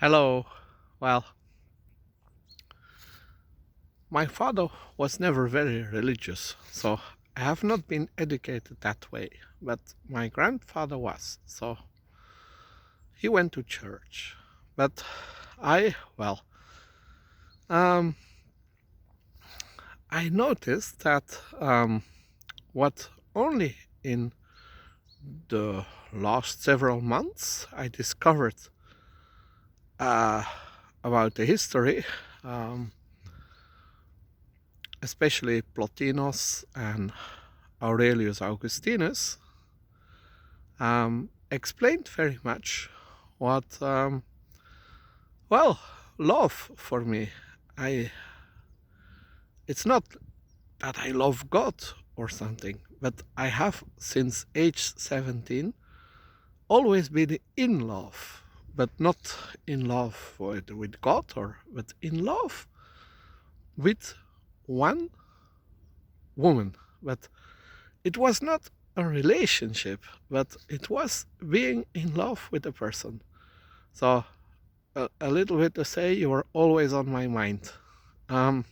Hello. Well, my father was never very religious, so I have not been educated that way. But my grandfather was, so he went to church. But well, um, I noticed that what only in the last several months I discovered uh, about the history, um, especially Plotinus and Aurelius Augustinus, explained very much what, well, love for me. I, it's not that I love God or something, but I have since age 17 always been in love, but not in love with God but in love with one woman. But it was not a relationship, but it was being in love with a person. So a little bit to say you were always on my mind. Um,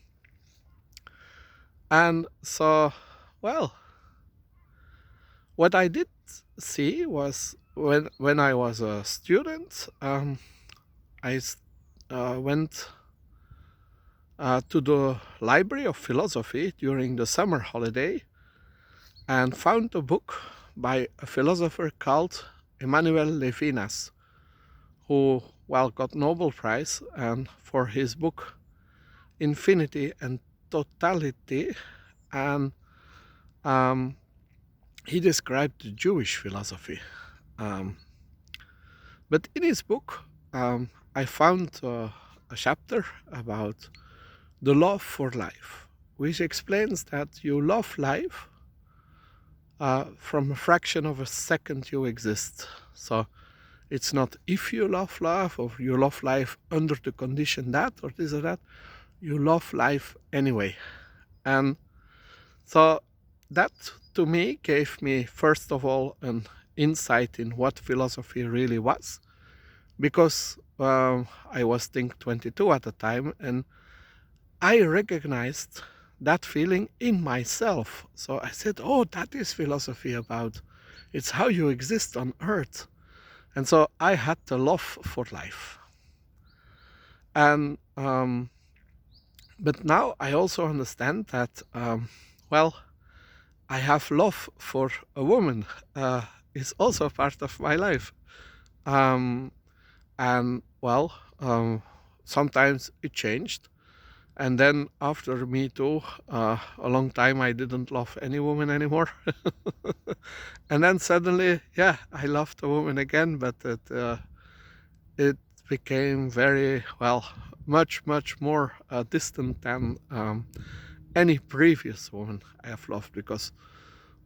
and so, well, what I did see was when I was a student, I went to the Library of Philosophy during the summer holiday and found a book by a philosopher called Emmanuel Levinas, who, well, got Nobel Prize and for his book Infinity and Totality, and um, he described the Jewish philosophy. Um, but in his book, I found a chapter about the love for life, which explains that you love life from a fraction of a second you exist. So it's not if you love life or you love life under the condition that or this or that. You love life anyway. And so that to me gave me, first of all, an insight in what philosophy really was, because I was, think, 22 at the time, and I recognized that feeling in myself. So I said, oh, that is philosophy about. It's how you exist on earth. And so I had the love for life. And but now I also understand that, well, I have love for a woman. It's also part of my life. Um, and well, sometimes it changed. And then after Me Too, a long time I didn't love any woman anymore. And then suddenly, yeah, I loved a woman again, but it became very, well, much more distant than any previous woman I have loved, because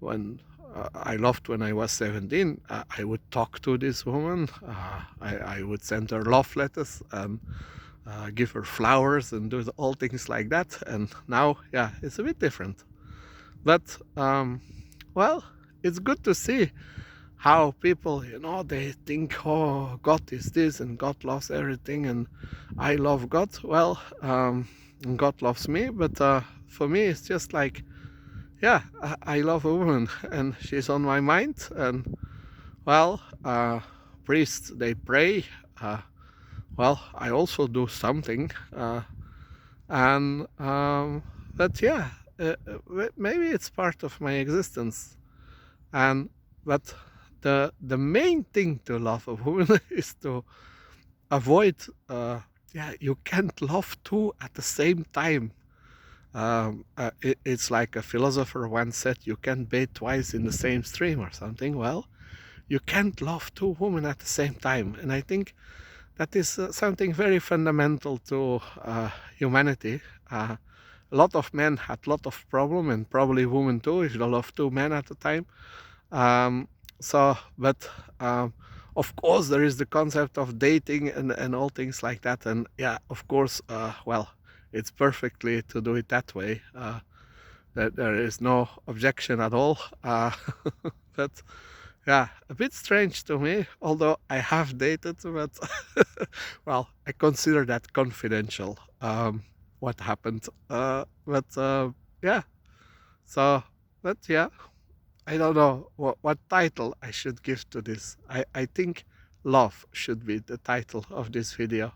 when I loved when I was 17, I would talk to this woman. I would send her love letters and give her flowers and do all things like that. And now, yeah, it's a bit different. But, well, it's good to see how people, they think, oh, God is this and God loves everything and I love God. Well, and God loves me, but for me, it's just like, yeah, I love a woman and she's on my mind. And, well, priests, they pray. Well, I also do something. And, but yeah, maybe it's part of my existence. And, but the main thing to love a woman is to avoid, yeah, you can't love two at the same time. It's like a philosopher once said, you can't bathe twice in the same stream or something. Well, you can't love two women at the same time. And I think that is something very fundamental to humanity. A lot of men had a lot of problem, and probably women too, if you love two men at a time. Um, but of course, there is the concept of dating and all things like that. And yeah, of course, well, it's perfectly to do it that way. That there is no objection at all. But Yeah, a bit strange to me, although I have dated, but well, I consider that confidential. What happened? But yeah. So, but yeah, I don't know what title I should give to this. I think love should be the title of this video.